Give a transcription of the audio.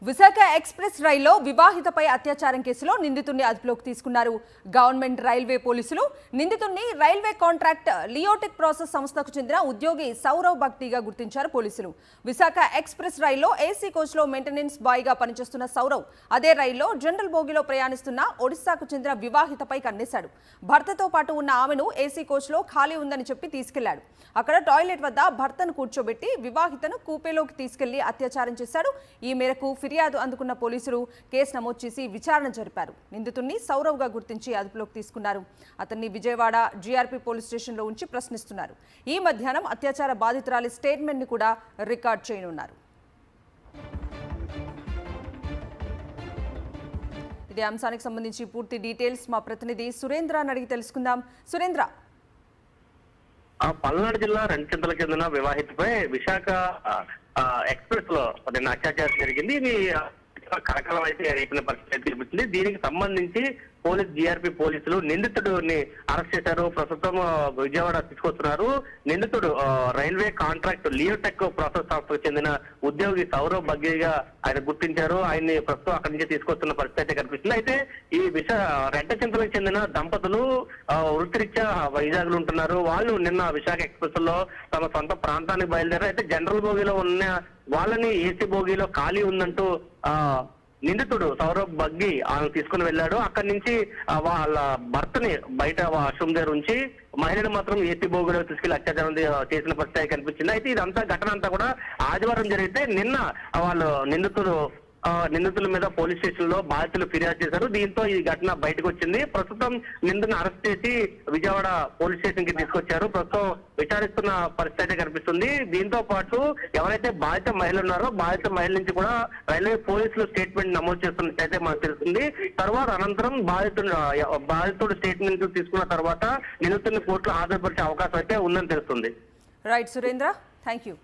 Visakha express రైల్లో వివాహితపై అత్యాచారం కేసులో నిందితుడిని అదుపులోకి తీసుకున్నారు గవర్నమెంట్ రైల్వే పోలీసులు. నిందితుడిని రైల్వే కాంట్రాక్ట్ లియోటెక్ ప్రాసెస్ సంస్థకు చెందిన ఉద్యోగి సౌరవ్ భక్తిగా గుర్తించారు పోలీసులు. విశాఖ ఎక్స్ప్రెస్ రైల్లో ఏసీ కోచ్లో మెయింటెనెన్స్ బాయ్గా పనిచేస్తున్న సౌరవ్ అదే రైల్లో జనరల్ బోగిలో ప్రయాణిస్తున్న ఒడిశాకు చెందిన వివాహితపై కన్నేశాడు. భర్తతో పాటు ఉన్న ఆమెను ఏసీ కోచ్లో ఖాళీ ఉందని చెప్పి తీసుకెళ్లాడు. అక్కడ టాయిలెట్ వద్ద భర్తను కూర్చోబెట్టి వివాహితను కూపేలోకి తీసుకెళ్లి అత్యాచారం చేశాడు. ఈ మేరకు ఫిర్యాదు అందుకున్న పోలీసులు కేసు నమోదు చేసి విచారణ జరిపారు. నిందితుడిని సౌరవ్గా గుర్తించి అదుపులోకి తీసుకున్నారు. అతన్ని విజయవాడ జీఆర్పీ పోలీస్ స్టేషన్లో ఉంచి ప్రశ్నిస్తున్నారు. ఈ మధ్యాహ్నం అత్యాచార బాధితురాలి స్టేట్మెంట్ ని కూడా రికార్డ్ చేయనున్నారు. ఇదే అంశానికి సంబంధించి పూర్తి డీటెయిల్స్ మా ప్రతినిధి సురేంద్ర అడిగి తెలుసుకుందాం. సురేంద్ర, పల్నాడు జిల్లా రెండుచింతల చెందిన వివాహితపై విశాఖ ఎక్స్ప్రెస్ లో నిన్న అత్యాచారం జరిగింది. ఇది కలకలం అయితే రేపిన పరిస్థితి కనిపిస్తుంది. దీనికి సంబంధించి జీఆర్పీ పోలీసులు నిందితుడిని అరెస్ట్ చేశారు. ప్రస్తుతం విజయవాడ తీసుకొస్తున్నారు. నిందితుడు రైల్వే కాంట్రాక్ట్ లియోటెక్ ప్రాసెస్ సంస్థకు చెందిన ఉద్యోగి సౌరవ్ బగ్గీగా ఆయన గుర్తించారు. ఆయన్ని ప్రస్తుతం అక్కడి నుంచి తీసుకొస్తున్న పరిస్థితి అయితే కనిపిస్తుంది. అయితే ఈ రెంటచింతలకు చెందిన దంపతులు వృత్తిరీత్యా వైజాగ్ లో ఉంటున్నారు. వాళ్ళు నిన్న విశాఖ ఎక్స్ప్రెస్ లో తమ సొంత ప్రాంతానికి బయలుదేరారు. అయితే జనరల్ బోగిలో ఉన్న వాళ్ళని ఏసీ బోగిలో ఖాళీ ఉందంటూ నిందితుడు సౌరవ్ బగ్గి ఆయన తీసుకుని వెళ్ళాడు. అక్కడి నుంచి వాళ్ళ భర్తని బయట వాష్రూమ్ దగ్గర ఉంచి మహిళను మాత్రం ఏసీ బోగిలో తీసుకెళ్లి అత్యాచారం చేసిన పరిస్థితి కనిపించింది. అయితే ఇదంతా ఘటన అంతా కూడా ఆదివారం జరిగితే నిన్న వాళ్ళు నిందితుల మీద పోలీస్ స్టేషన్ లో బాధితులు ఫిర్యాదు చేశారు. దీంతో ఈ ఘటన బయటకు వచ్చింది. ప్రస్తుతం నిందితుని అరెస్ట్ చేసి విజయవాడ పోలీస్ స్టేషన్ కి తీసుకొచ్చారు. ప్రస్తుతం విచారిస్తున్న పరిస్థితి కనిపిస్తుంది. దీంతో పాటు ఎవరైతే బాధిత మహిళలు ఉన్నారో బాధిత మహిళ నుంచి కూడా రైల్వే పోలీసులు స్టేట్మెంట్ నమోదు చేస్తున్నట్టయితే మనకు తెలుస్తుంది. తర్వాత అనంతరం బాధితుడు స్టేట్మెంట్ తీసుకున్న తర్వాత నిందితుడిని కోర్టులో హాజరుపరిచే అవకాశం అయితే ఉందని తెలుస్తుంది. Right Surendra, thank you.